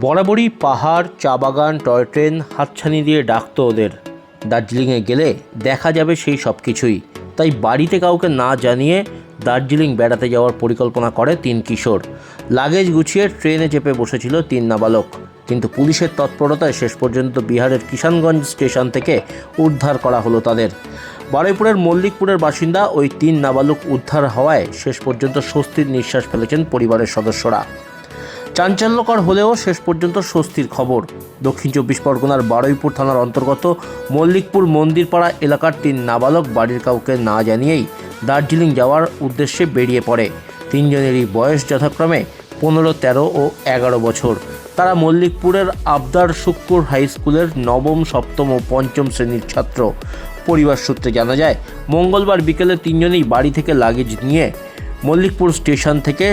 বরাবরই পাহাড়, চা বাগান, টয় ট্রেন হাতছানি দিয়ে ডাকতো ওদের। দার্জিলিংয়ে গেলে দেখা যাবে সেই সব কিছুই। তাই বাড়িতে কাউকে না জানিয়ে দার্জিলিং বেড়াতে যাওয়ার পরিকল্পনা করে 3 কিশোর। লাগেজ গুছিয়ে ট্রেনে চেপে বসেছিল 3 নাবালক, কিন্তু পুলিশের তৎপরতায় শেষ পর্যন্ত বিহারের কিষানগঞ্জ স্টেশন থেকে উদ্ধার করা হলো তাদের। বারুইপুরের মল্লিকপুরের বাসিন্দা ওই 3 নাবালক উদ্ধার হওয়ায় শেষ পর্যন্ত স্বস্তির নিঃশ্বাস ফেলেছেন পরিবারের সদস্যরা। চাঞ্চল্যকর হলেও শেষ পর্যন্ত স্বস্তির খবর। দক্ষিণ 24 পরগনার বারুইপুর থানার অন্তর্গত মল্লিকপুর মন্দিরপাড়া এলাকার 3 নাবালক বাড়ির কাউকে না জানিয়েই দার্জিলিং যাওয়ার উদ্দেশ্যে বেরিয়ে পড়ে। 3 জনেরই বয়স যথাক্রমে 15, 13 ও 11 বছর। তারা মল্লিকপুরের আবদার শুক্কুর হাই স্কুলের নবম, সপ্তম ও পঞ্চম শ্রেণীর ছাত্র। পরিবার সূত্রে জানা যায়, মঙ্গলবার বিকেলে 3 জনেই বাড়ি থেকে লাগেজ নিয়ে মল্লিকপুর স্টেশন থেকে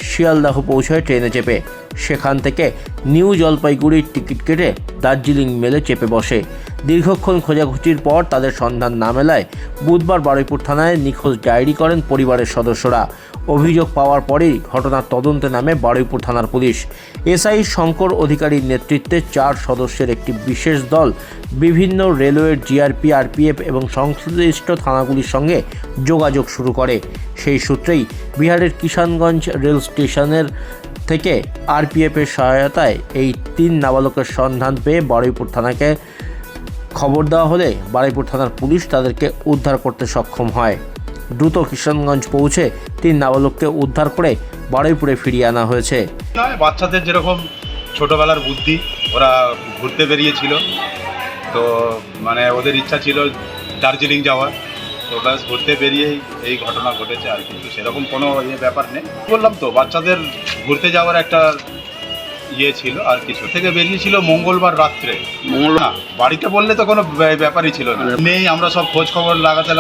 শিয়ালদাহ পৌঁছায় ট্রেনে চেপে। সেখান থেকে নিউ জলপাইগুড়ির টিকিট কেটে দার্জিলিং মেলে চেপে বসে। দীর্ঘক্ষণ খোঁজাখুঁজির পর তাদের সন্ধান না মেলায় বুধবার বারুইপুর থানায় নিখোঁজ ডায়েরি করেন পরিবারের সদস্যরা। অভিযোগ পাওয়ার পরেই ঘটনার তদন্তে নামে বারুইপুর থানার পুলিশ। এসআই শঙ্কর অধিকারীর নেতৃত্বে 4 সদস্যের একটি বিশেষ দল বিভিন্ন রেলওয়ের জিআরপি, আরপিএফ এবং সংশ্লিষ্ট থানাগুলির সঙ্গে যোগাযোগ শুরু করে। সেই সূত্রেই বিহারের কিষানগঞ্জ রেল স্টেশনের থেকে আরপিএফের সহায়তায় এই 3 নাবালকের সন্ধান পেয়ে বারুইপুর থানাকে খবর দেওয়া হলে বারুইপুর থানার পুলিশ তাদেরকে উদ্ধার করতে সক্ষম হয়। দ্রুত কিষানগঞ্জ পৌঁছে 3 নাবালককে উদ্ধার করে বারুইপুরে ফিরিয়ে আনা হয়েছে। বাচ্চাদের যেরকম ছোটবেলার বুদ্ধি, ওরা ঘুরতে বেরিয়েছিল, তো মানে ওদের ইচ্ছা ছিল দার্জিলিং যাওয়ার, তো ব্যাস ঘুরতে বেরিয়েই এই ঘটনা ঘটেছে। আর কিন্তু সেরকম কোনো ব্যাপার নেই। বললাম তো, বাচ্চাদের ঘুরতে যাওয়ার একটা ছিল, আর কিছু থেকে বেরিয়েছিল মঙ্গলবার রাত্রে। না, বাড়িতে বললে তো কোনো ব্যাপারই ছিল না, নেই। আমরা সব খোঁজ খবর লাগাতে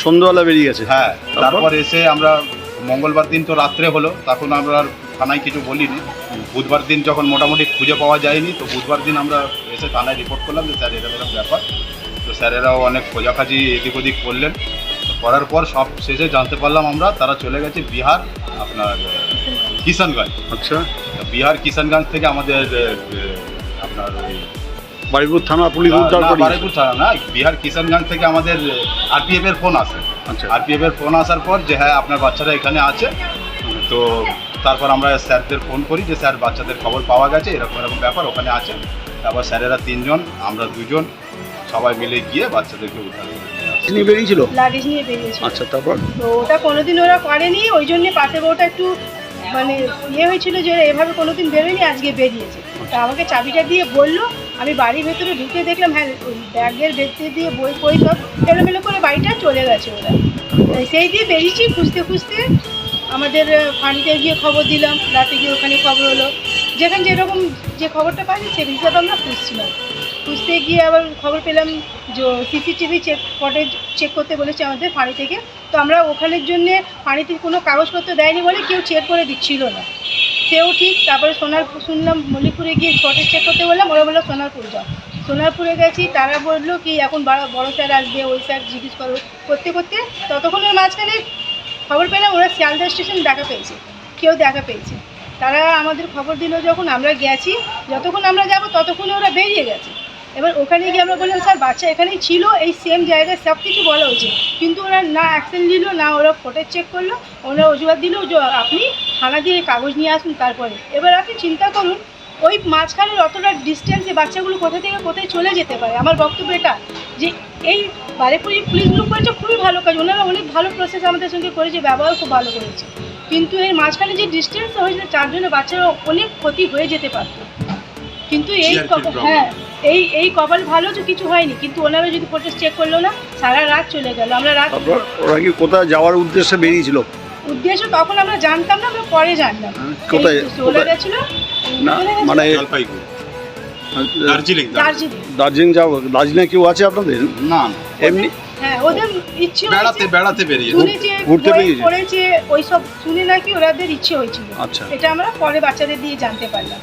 সন্ধ্যাবেলা বেরিয়ে গেছে। হ্যাঁ, তারপর এসে আমরা মঙ্গলবার দিন তো রাত্রে হলো, তখন আমরা থানায় কিছু বলিনি। বুধবার দিন যখন মোটামুটি খুঁজে পাওয়া যায়নি, তো বুধবার দিন আমরা এসে থানায় রিপোর্ট করলাম যে স্যার এরকম ব্যাপার। তো স্যারেরাও অনেক খোঁজাখাজি এদিক ওদিক করলেন। করার পর সব শেষে জানতে পারলাম আমরা, তারা চলে গেছে বিহার, আপনার কিষানগঞ্জ। আচ্ছা, বিহার কিষানগঞ্জ থেকে আমাদের আপনার ওই বারুইপুর থানা পুলিশ উদ্ধার করে। বারুইপুর থানা না, বিহার কিষানগঞ্জ থেকে আমাদের আরপিএফ এর ফোন আসে। আচ্ছা, আরপিএফ এর ফোন আসার পর যে হ্যাঁ আপনার বাচ্চারা এখানে আছে, তো তারপর আমরা স্যারদের ফোন করি যে স্যার বাচ্চাদের খবর পাওয়া গেছে, এরকম এরকম ব্যাপার ওখানে আছে। তারপর স্যারেরা 3 জন, আমরা 2 জন, সবাই মিলে গিয়ে বাচ্চাদেরকে উদ্ধার করে নিয়ে বেরিয়েছিল। লাগেজ নিয়ে বেরিয়েছিল। আচ্ছা, তারপর তো ওটা কোনোদিন ওরা করেনি, ওই জন্য পাশে বউটা একটু মানে হয়েছিল যে এভাবে কোনোদিন বেরোয়নি, আজকে বেরিয়েছে। তা আমাকে চাবিটা দিয়ে বললো, আমি বাড়ির ভেতরে ঢুকে দেখলাম হ্যাঁ ওই ব্যাগের ভেতরে দিয়ে বই সব এলোমেলো করে বাড়িটা চলে গেছে ওরা। সেই দিয়ে বেরিয়েছি খুঁজতে খুঁজতে, আমাদের ফাঁড়িতে গিয়ে খবর দিলাম, রাতে গিয়ে ওখানে খবর হলো। যেখানে যেরকম যে খবরটা পাইনি সেই হিসাবে আমরা খুঁজছিলাম। খুঁজতে গিয়ে আবার খবর পেলাম যে সিসিটিভি ফুটেজ চেক করতে বলেছে আমাদের ফাঁড়ি থেকে। তো আমরা ওখানের জন্যে ফাঁড়িতে কোনো কাগজপত্র দেয়নি বলে কেউ চেক করে দিচ্ছিল না, সেও ঠিক। তারপরে শুনলাম মল্লিকপুরে গিয়ে ফুটেজ চেক করতে বললাম, ওরা বললো সোনারপুর যাও। সোনারপুরে গেছি, তারা বললো কি এখন বড় স্যার আসবে, ওই স্যার জিজ্ঞেস করতে করতে ততক্ষণের মাঝখানে খবর পেলাম ওরা শিয়ালদা স্টেশন দেখা পেয়েছে, কেউ দেখা পেয়েছে। তারা আমাদের খবর দিল যখন, আমরা গেছি, যতক্ষণ আমরা যাব ততক্ষণে ওরা বেরিয়ে গেছে। এবার ওখানে গিয়ে আমরা বললাম স্যার বাচ্চা এখানেই ছিল, এই সেম জায়গায় সব কিছু বলা হয়েছে, কিন্তু ওরা না অ্যাকশন নিল, না ওরা ফুটেজ চেক করলো। ওরা অজুহাত দিল যে আপনি থানা দিয়ে কাগজ নিয়ে আসুন তারপরে। এবার আপনি চিন্তা করুন, ওই মাঝখানের অতটা ডিস্টেন্সে বাচ্চাগুলো কোথা থেকে কোথায় চলে যেতে পারে। আমার বক্তব্য এটা যে এই বারুইপুরের পুলিশগুলো করেছে খুবই ভালো কাজ, ওনারা অনেক ভালো প্রসেস আমাদের সঙ্গে করেছে, ব্যবহার খুব ভালো করেছে। কিন্তু এর মাঝখানে যে ডিস্টেন্স হয়েছে, 4 জনের বাচ্চারা অনেক ক্ষতি হয়ে যেতে পারত। কিন্তু এই কপাল ভালো যে কিছু হয়নি, কিন্তু ওনারা যদি ফুটেজ চেক করলো না, সারা রাত চলে গেল। আমরা রাত ওরা কি কোথায় যাওয়ার উদ্দেশ্যে বেরিয়েছিল? উদ্দেশ্য তখন আমরা জানতাম না, আমরা পরে জানলাম কোথায় চলে গেছিল। না মানে জলপাইগুড়ি, দার্জিলিং যাও। দার্জিলিং কেউ আছে আপনাদের? না, এমনি হ্যাঁ ওদের ইচ্ছে বেড়াতে বেরিয়ে ঘুরতে বেরিয়েছে করেছে, ওই সব শুনে নাকি ওদের ইচ্ছে হয়েছিল। আচ্ছা, এটা আমরা পরে বাচ্চাদের দিয়ে জানতে পারলাম।